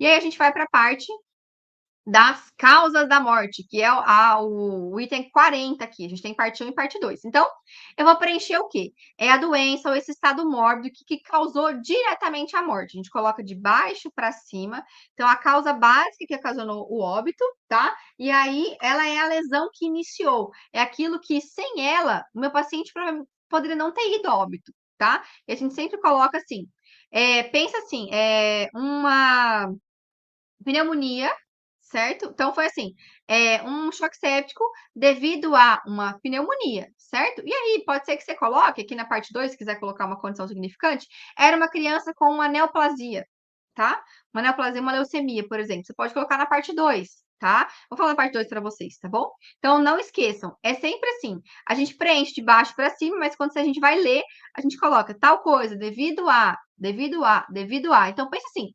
E aí a gente vai para a parte das causas da morte, que é o item 40 aqui. A gente tem parte 1 e parte 2. Então, eu vou preencher o quê? É a doença ou esse estado mórbido que causou diretamente a morte. A gente coloca de baixo para cima. Então, a causa básica que ocasionou o óbito, tá? E aí, ela é a lesão que iniciou. É aquilo que, sem ela, o meu paciente poderia não ter ido a óbito, tá? E a gente sempre coloca assim, pensa assim, uma pneumonia, certo? Então, foi assim, um choque séptico devido a uma pneumonia, certo? E aí, pode ser que você coloque, aqui na parte 2, se quiser colocar uma condição significante, era uma criança com uma neoplasia, tá? Uma neoplasia, uma leucemia, por exemplo. Você pode colocar na parte 2, tá? Vou falar na parte 2 para vocês, tá bom? Então, não esqueçam, é sempre assim, a gente preenche de baixo para cima, mas quando a gente vai ler, a gente coloca tal coisa, devido a, devido a, devido a. Então, pensa assim,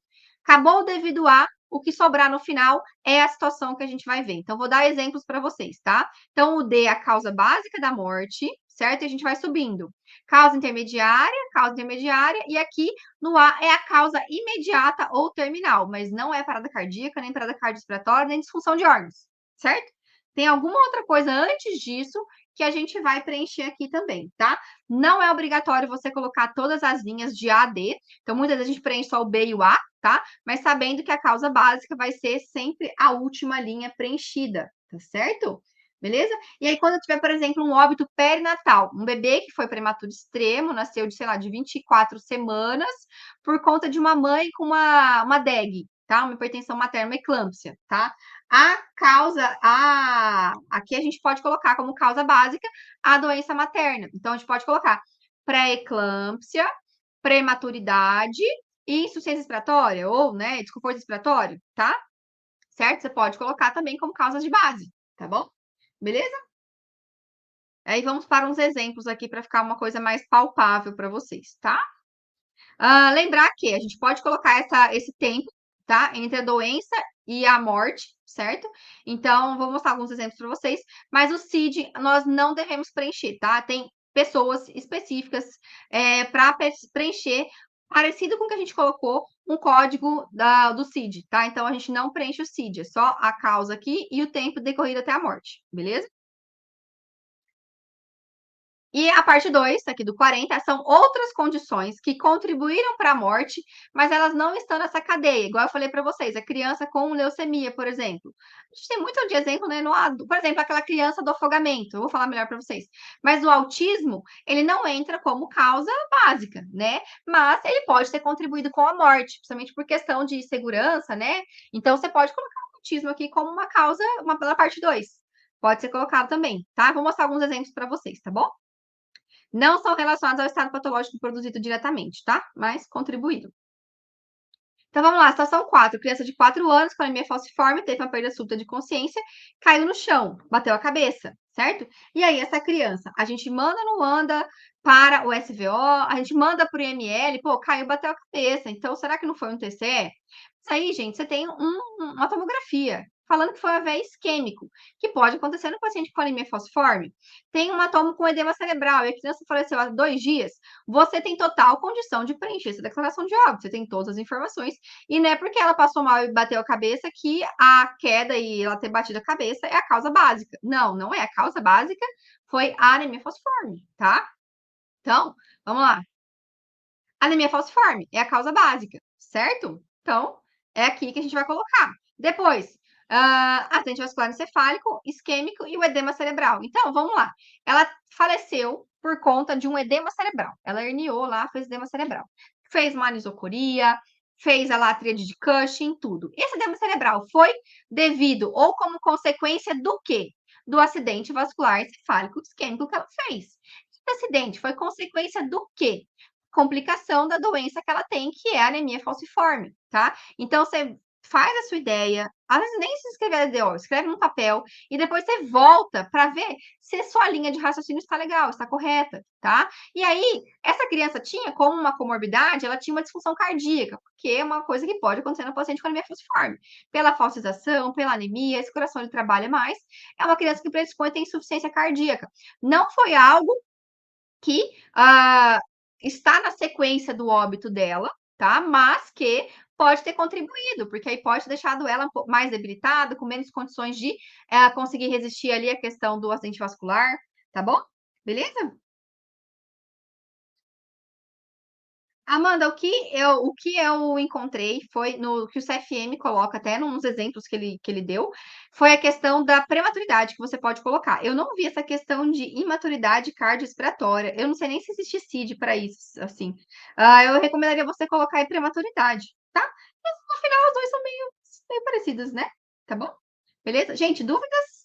acabou o devido a, o que sobrar no final é a situação que a gente vai ver. Então, vou dar exemplos para vocês, tá? Então, o D é a causa básica da morte, certo? E a gente vai subindo. Causa intermediária, e aqui no A é a causa imediata ou terminal, mas não é parada cardíaca, nem parada cardiorrespiratória, nem disfunção de órgãos, certo? Tem alguma outra coisa antes disso que a gente vai preencher aqui também, tá? Não é obrigatório você colocar todas as linhas de A a D. Então, muitas vezes a gente preenche só o B e o A, tá? Mas sabendo que a causa básica vai ser sempre a última linha preenchida, tá certo? Beleza? E aí, quando tiver, por exemplo, um óbito perinatal, um bebê que foi prematuro extremo, nasceu de, sei lá, de 24 semanas, por conta de uma mãe com uma DEG, tá? Uma hipertensão materna, uma eclâmpsia, tá? A causa, aqui a gente pode colocar como causa básica a doença materna. Então, a gente pode colocar pré-eclâmpsia, prematuridade e insuficiência respiratória, ou, né, desconforto respiratório, tá? Certo? Você pode colocar também como causas de base, tá bom? Beleza? Aí vamos para uns exemplos aqui para ficar uma coisa mais palpável para vocês, tá? Lembrar que a gente pode colocar esse tempo, tá? Entre a doença e a morte, certo? Então, vou mostrar alguns exemplos para vocês, mas o CID nós não devemos preencher, tá? Tem pessoas específicas para preencher, parecido com o que a gente colocou, um código do CID, tá? Então, a gente não preenche o CID, é só a causa aqui e o tempo decorrido até a morte, beleza? E a parte 2, aqui do 40, são outras condições que contribuíram para a morte, mas elas não estão nessa cadeia. Igual eu falei para vocês, a criança com leucemia, por exemplo. A gente tem muito de exemplo, né? Por exemplo, aquela criança do afogamento. Eu vou falar melhor para vocês. Mas o autismo, ele não entra como causa básica, né? Mas ele pode ter contribuído com a morte, principalmente por questão de segurança, né? Então, você pode colocar o autismo aqui como uma causa, pela parte 2. Pode ser colocado também, tá? Vou mostrar alguns exemplos para vocês, tá bom? Não são relacionados ao estado patológico produzido diretamente, tá? Mas contribuíram. Então vamos lá, situação 4. Criança de 4 anos com anemia falciforme, teve uma perda súbita de consciência, caiu no chão, bateu a cabeça, certo? E aí, essa criança, a gente manda no anda para o SVO, a gente manda para o IML, pô, caiu, bateu a cabeça. Então, será que não foi um TCE? Isso aí, gente, você tem uma tomografia falando que foi um AVE isquêmico, que pode acontecer no paciente com anemia falciforme. Tem um tomo com edema cerebral e a criança faleceu há 2 dias. Você tem total condição de preencher essa declaração de óbito, você tem todas as informações. E não é porque ela passou mal e bateu a cabeça que a queda e ela ter batido a cabeça é a causa básica. Não, não é. A causa básica foi a anemia falciforme, tá? Então, vamos lá. Anemia falciforme é a causa básica, certo? Então, é aqui que a gente vai colocar. Depois, acidente vascular encefálico, isquêmico e o edema cerebral. Então, vamos lá. Ela faleceu por conta de um edema cerebral. Ela herniou lá, fez edema cerebral. Fez uma anisocoria, fez a tríade de Cushing, tudo. Esse edema cerebral foi devido ou como consequência do quê? Do acidente vascular encefálico isquêmico que ela fez. Esse acidente foi consequência do quê? Complicação da doença que ela tem, que é a anemia falciforme, tá? Então, você faz a sua ideia, às vezes nem se escrever a DO, escreve no papel e depois você volta para ver se sua linha de raciocínio está legal, está correta, tá? E aí, essa criança tinha como uma comorbidade, ela tinha uma disfunção cardíaca, porque é uma coisa que pode acontecer no paciente com anemia falciforme. Pela falcização, pela anemia, esse coração ele trabalha mais, é uma criança que predispõe a ter insuficiência cardíaca. Não foi algo que está na sequência do óbito dela, tá? Mas que pode ter contribuído, porque aí pode ter deixado ela um pouco mais debilitada, com menos condições de conseguir resistir ali à questão do acidente vascular, tá bom? Beleza? Amanda, o que eu encontrei foi no que o CFM coloca até nos exemplos que ele deu, foi a questão da prematuridade que você pode colocar. Eu não vi essa questão de imaturidade cardiorrespiratória. Eu não sei nem se existe CID para isso, assim. Eu recomendaria você colocar aí prematuridade, tá? Mas no final os dois são meio parecidos, né? Tá bom? Beleza? Gente, dúvidas?